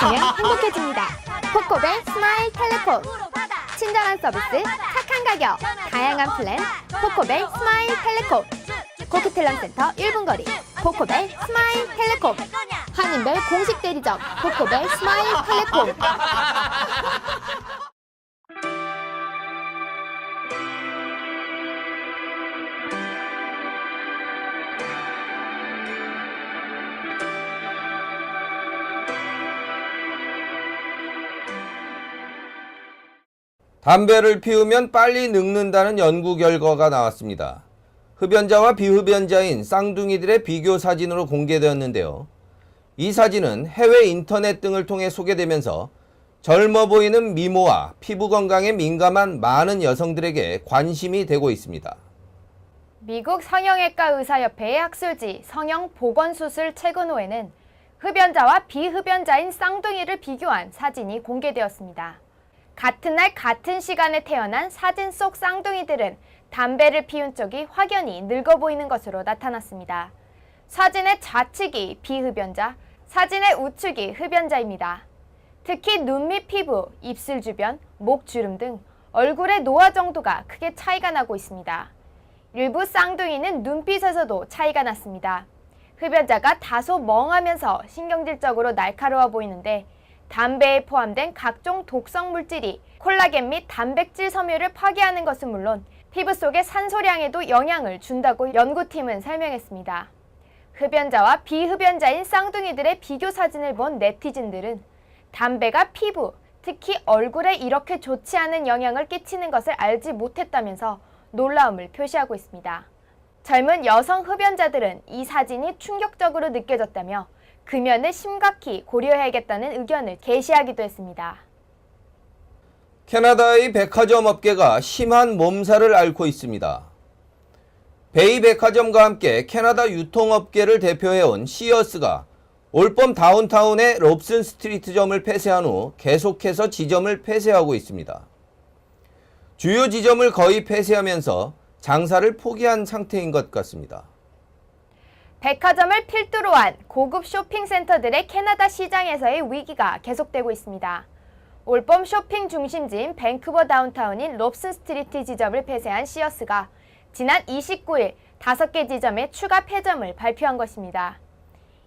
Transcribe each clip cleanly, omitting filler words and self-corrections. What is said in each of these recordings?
마시면 행복해집니다. 코코벨 스마일 텔레콤. 친절한 서비스, 착한 가격, 다양한 플랜, 코코벨 스마일 텔레콤. 코크텔남센터 1분 거리, 코코벨 스마일 텔레콤. 한인벨 공식 대리점, 코코벨 스마일 텔레콤. 담배를 피우면 빨리 늙는다는 연구 결과가 나왔습니다. 흡연자와 비흡연자인 쌍둥이들의 비교 사진으로 공개되었는데요. 이 사진은 해외 인터넷 등을 통해 소개되면서 젊어 보이는 미모와 피부 건강에 민감한 많은 여성들에게 관심이 되고 있습니다. 미국 성형외과 의사협회의 학술지 성형보건수술 최근호에는 흡연자와 비흡연자인 쌍둥이를 비교한 사진이 공개되었습니다. 같은 날 같은 시간에 태어난 사진 속 쌍둥이들은 담배를 피운 쪽이 확연히 늙어 보이는 것으로 나타났습니다. 사진의 좌측이 비흡연자, 사진의 우측이 흡연자입니다. 특히 눈 밑 피부, 입술 주변, 목 주름 등 얼굴의 노화 정도가 크게 차이가 나고 있습니다. 일부 쌍둥이는 눈빛에서도 차이가 났습니다. 흡연자가 다소 멍하면서 신경질적으로 날카로워 보이는데 담배에 포함된 각종 독성 물질이 콜라겐 및 단백질 섬유를 파괴하는 것은 물론 피부 속의 산소량에도 영향을 준다고 연구팀은 설명했습니다. 흡연자와 비흡연자인 쌍둥이들의 비교 사진을 본 네티즌들은 담배가 피부, 특히 얼굴에 이렇게 좋지 않은 영향을 끼치는 것을 알지 못했다면서 놀라움을 표시하고 있습니다. 젊은 여성 흡연자들은 이 사진이 충격적으로 느껴졌다며 금연을 심각히 고려해야겠다는 의견을 게시하기도 했습니다. 캐나다의 백화점 업계가 심한 몸살을 앓고 있습니다. 베이 백화점과 함께 캐나다 유통업계를 대표해온 시어스가 올봄 다운타운의 롭슨 스트리트점을 폐쇄한 후 계속해서 지점을 폐쇄하고 있습니다. 주요 지점을 거의 폐쇄하면서 장사를 포기한 상태인 것 같습니다. 백화점을 필두로 한 고급 쇼핑센터들의 캐나다 시장에서의 위기가 계속되고 있습니다. 올봄 쇼핑 중심지인 밴쿠버 다운타운인 롭슨 스트리트 지점을 폐쇄한 시어스가 지난 29일 5개 지점의 추가 폐점을 발표한 것입니다.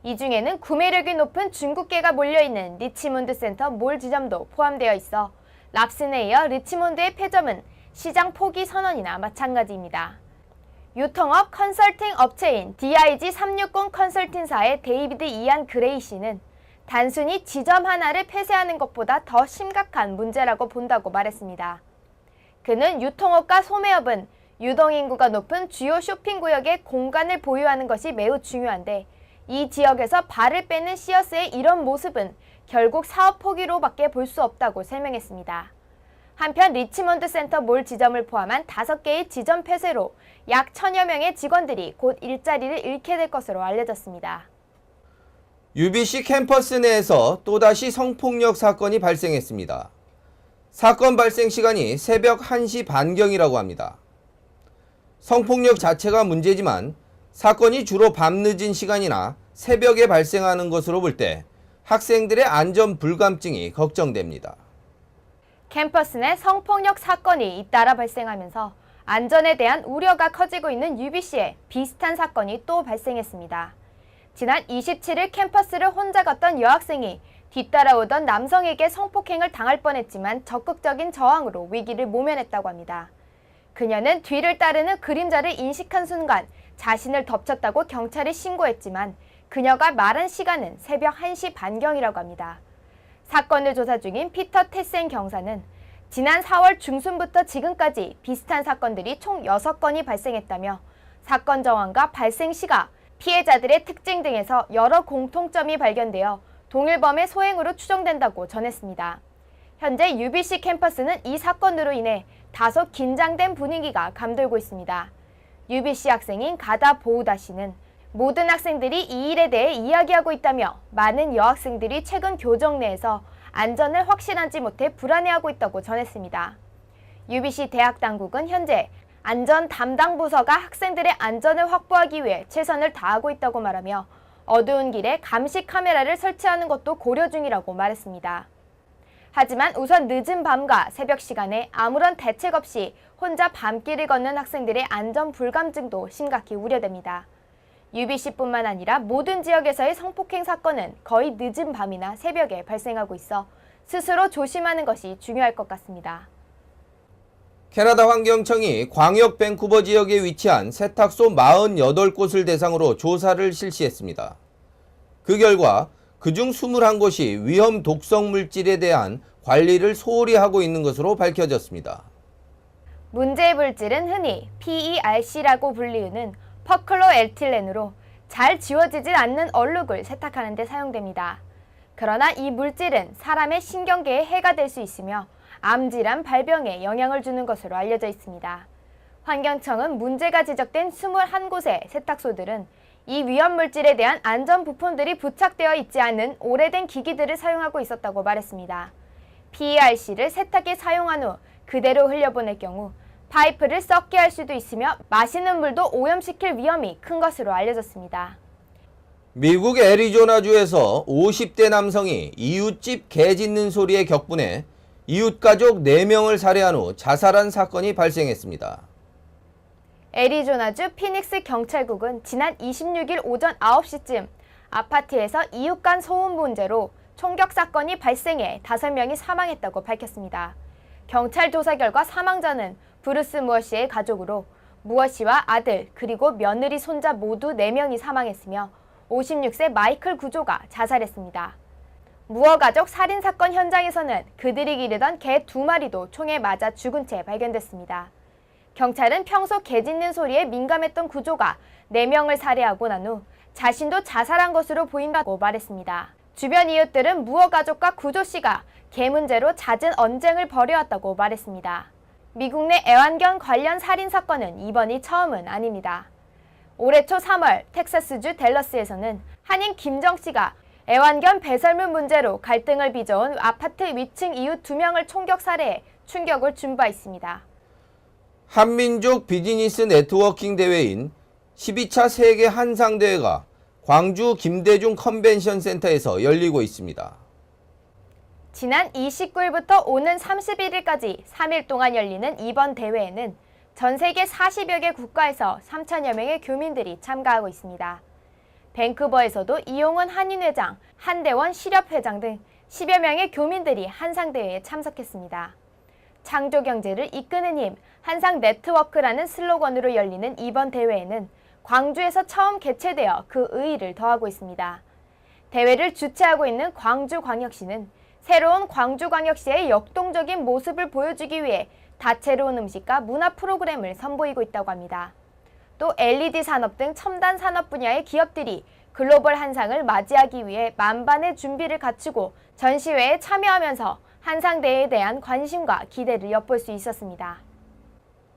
이 중에는 구매력이 높은 중국계가 몰려있는 리치몬드 센터 몰 지점도 포함되어 있어 랍슨에 이어 리치몬드의 폐점은 시장 포기 선언이나 마찬가지입니다. 유통업 컨설팅 업체인 DIG360 컨설팅사의 데이비드 이안 그레이 씨는 단순히 지점 하나를 폐쇄하는 것보다 더 심각한 문제라고 본다고 말했습니다. 그는 유통업과 소매업은 유동인구가 높은 주요 쇼핑구역에 공간을 보유하는 것이 매우 중요한데 이 지역에서 발을 빼는 시어스의 이런 모습은 결국 사업 포기로밖에 볼 수 없다고 설명했습니다. 한편 리치몬드 센터 몰 지점을 포함한 5개의 지점 폐쇄로 약 1000여 명의 직원들이 곧 일자리를 잃게 될 것으로 알려졌습니다. UBC 캠퍼스 내에서 또다시 성폭력 사건이 발생했습니다. 사건 발생 시간이 새벽 1시 반경이라고 합니다. 성폭력 자체가 문제지만 사건이 주로 밤늦은 시간이나 새벽에 발생하는 것으로 볼 때 학생들의 안전 불감증이 걱정됩니다. 캠퍼스 내 성폭력 사건이 잇따라 발생하면서 안전에 대한 우려가 커지고 있는 UBC에 비슷한 사건이 또 발생했습니다. 지난 27일 캠퍼스를 혼자 걷던 여학생이 뒤따라오던 남성에게 성폭행을 당할 뻔했지만 적극적인 저항으로 위기를 모면했다고 합니다. 그녀는 뒤를 따르는 그림자를 인식한 순간 자신을 덮쳤다고 경찰에 신고했지만 그녀가 말한 시간은 새벽 1시 반경이라고 합니다. 사건을 조사 중인 피터 테센 경사는 지난 4월 중순부터 지금까지 비슷한 사건들이 총 6건이 발생했다며 사건 정황과 발생 시가, 피해자들의 특징 등에서 여러 공통점이 발견되어 동일범의 소행으로 추정된다고 전했습니다. 현재 UBC 캠퍼스는 이 사건으로 인해 다소 긴장된 분위기가 감돌고 있습니다. UBC 학생인 가다 보우다 씨는 모든 학생들이 이 일에 대해 이야기하고 있다며 많은 여학생들이 최근 교정 내에서 안전을 확신하지 못해 불안해하고 있다고 전했습니다. UBC 대학 당국은 현재 안전 담당 부서가 학생들의 안전을 확보하기 위해 최선을 다하고 있다고 말하며 어두운 길에 감시 카메라를 설치하는 것도 고려 중이라고 말했습니다. 하지만 우선 늦은 밤과 새벽 시간에 아무런 대책 없이 혼자 밤길을 걷는 학생들의 안전 불감증도 심각히 우려됩니다. UBC뿐만 아니라 모든 지역에서의 성폭행 사건은 거의 늦은 밤이나 새벽에 발생하고 있어 스스로 조심하는 것이 중요할 것 같습니다. 캐나다 환경청이 광역 밴쿠버 지역에 위치한 세탁소 48곳을 대상으로 조사를 실시했습니다. 그 결과 그중 21곳이 위험 독성 물질에 대한 관리를 소홀히 하고 있는 것으로 밝혀졌습니다. 문제의 물질은 흔히 PERC라고 불리우는 퍼클로에틸렌으로 잘 지워지질 않는 얼룩을 세탁하는 데 사용됩니다. 그러나 이 물질은 사람의 신경계에 해가 될 수 있으며 암질환 발병에 영향을 주는 것으로 알려져 있습니다. 환경청은 문제가 지적된 21곳의 세탁소들은 이 위험 물질에 대한 안전 부품들이 부착되어 있지 않은 오래된 기기들을 사용하고 있었다고 말했습니다. PERC를 세탁에 사용한 후 그대로 흘려보낼 경우 파이프를 썩게 할 수도 있으며 마시는 물도 오염시킬 위험이 큰 것으로 알려졌습니다. 미국 애리조나주에서 50대 남성이 이웃집 개 짖는 소리에 격분해 이웃가족 4명을 살해한 후 자살한 사건이 발생했습니다. 애리조나주 피닉스 경찰국은 지난 26일 오전 9시쯤 아파트에서 이웃 간 소음 문제로 총격 사건이 발생해 5명이 사망했다고 밝혔습니다. 경찰 조사 결과 사망자는 브루스 무어 씨의 가족으로 무어 씨와 아들 그리고 며느리 손자 모두 4명이 사망했으며 56세 마이클 구조가 자살했습니다. 무어 가족 살인사건 현장에서는 그들이 기르던 개 2마리도 총에 맞아 죽은 채 발견됐습니다. 경찰은 평소 개 짖는 소리에 민감했던 구조가 4명을 살해하고 난 후 자신도 자살한 것으로 보인다고 말했습니다. 주변 이웃들은 무어 가족과 구조 씨가 개 문제로 잦은 언쟁을 벌여왔다고 말했습니다. 미국 내 애완견 관련 살인사건은 이번이 처음은 아닙니다. 올해 초 3월 텍사스주 댈러스에서는 한인 김정 씨가 애완견 배설물 문제로 갈등을 빚어온 아파트 위층 이웃 2명을 총격 살해해 충격을 준 바 있습니다. 한민족 비즈니스 네트워킹 대회인 12차 세계 한상대회가 광주 김대중 컨벤션 센터에서 열리고 있습니다. 지난 29일부터 오는 31일까지 3일 동안 열리는 이번 대회에는 전 세계 40여 개 국가에서 3천여 명의 교민들이 참가하고 있습니다. 밴쿠버에서도 이용훈 한인회장, 한대원 실협회장 등 10여 명의 교민들이 한상대회에 참석했습니다. 창조경제를 이끄는 힘, 한상네트워크라는 슬로건으로 열리는 이번 대회에는 광주에서 처음 개최되어 그 의의를 더하고 있습니다. 대회를 주최하고 있는 광주광역시는 새로운 광주광역시의 역동적인 모습을 보여주기 위해 다채로운 음식과 문화 프로그램을 선보이고 있다고 합니다. 또 LED 산업 등 첨단 산업 분야의 기업들이 글로벌 한상을 맞이하기 위해 만반의 준비를 갖추고 전시회에 참여하면서 한상대회에 대한 관심과 기대를 엿볼 수 있었습니다.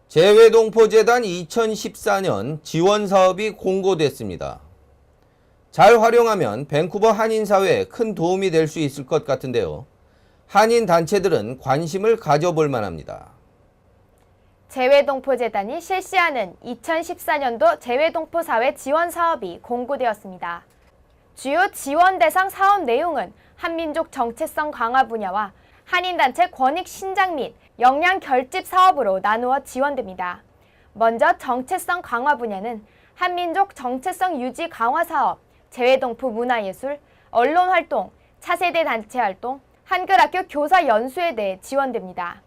재외동포재단 2014년 지원 사업이 공고됐습니다. 잘 활용하면 밴쿠버 한인사회에 큰 도움이 될 수 있을 것 같은데요. 한인 단체들은 관심을 가져볼 만합니다. 재외동포재단이 실시하는 2014년도 재외동포사회 지원 사업이 공고되었습니다. 주요 지원 대상 사업 내용은 한민족 정체성 강화 분야와 한인단체 권익 신장 및 역량 결집 사업으로 나누어 지원됩니다. 먼저 정체성 강화 분야는 한민족 정체성 유지 강화 사업, 재외동포 문화예술, 언론활동, 차세대 단체 활동, 한글학교 교사 연수에 대해 지원됩니다.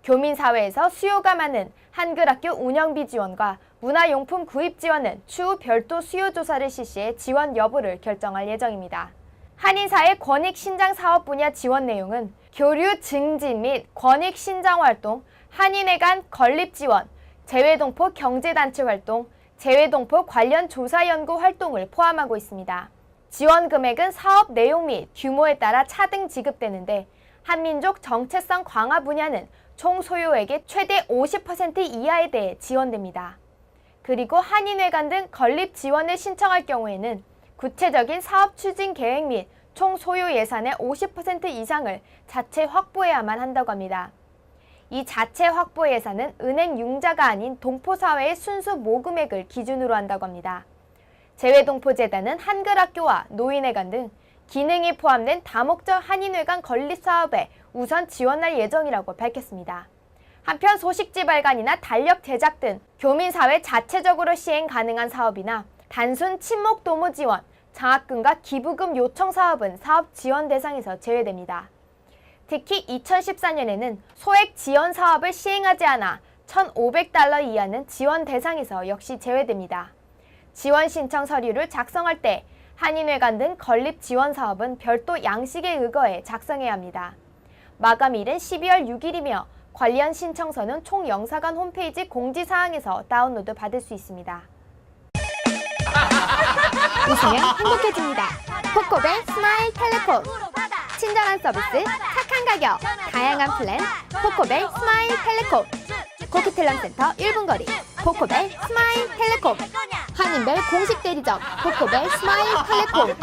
교민사회에서 수요가 많은 한글학교 운영비 지원과 문화용품 구입 지원은 추후 별도 수요조사를 실시해 지원 여부를 결정할 예정입니다. 한인사회 권익신장 사업 분야 지원 내용은 교류 증진 및 권익신장 활동, 한인회 간 건립 지원, 재외동포 경제단체 활동, 재외동포 관련 조사 연구 활동을 포함하고 있습니다. 지원 금액은 사업 내용 및 규모에 따라 차등 지급되는데 한민족 정체성 강화 분야는 총 소요액의 최대 50% 이하에 대해 지원됩니다. 그리고 한인회관 등 건립 지원을 신청할 경우에는 구체적인 사업 추진 계획 및 총 소요 예산의 50% 이상을 자체 확보해야만 한다고 합니다. 이 자체 확보 예산은 은행 융자가 아닌 동포사회의 순수 모금액을 기준으로 한다고 합니다. 재외동포재단은 한글학교와 노인회관 등 기능이 포함된 다목적 한인회관 건립 사업에 우선 지원할 예정이라고 밝혔습니다. 한편 소식지 발간이나 달력 제작 등 교민사회 자체적으로 시행 가능한 사업이나 단순 친목 도모 지원, 장학금과 기부금 요청 사업은 사업 지원 대상에서 제외됩니다. 특히 2014년에는 소액 지원 사업을 시행하지 않아 1,500달러 이하는 지원 대상에서 역시 제외됩니다. 지원 신청 서류를 작성할 때 한인회관 등 건립 지원 사업은 별도 양식에 의거해 작성해야 합니다. 마감일은 12월 6일이며 관련 신청서는 총영사관 홈페이지 공지사항에서 다운로드 받을 수 있습니다. 웃으면 행복해집니다. 코코벨 스마일 텔레콤. 친절한 서비스, 착한 가격, 다양한 플랜, 코코벨 스마일 텔레콤. 코키텔란센터 1분 거리, 코코벨 스마일 텔레콤. 한인벨 공식 대리점, 코코벨 스마일 텔레콤.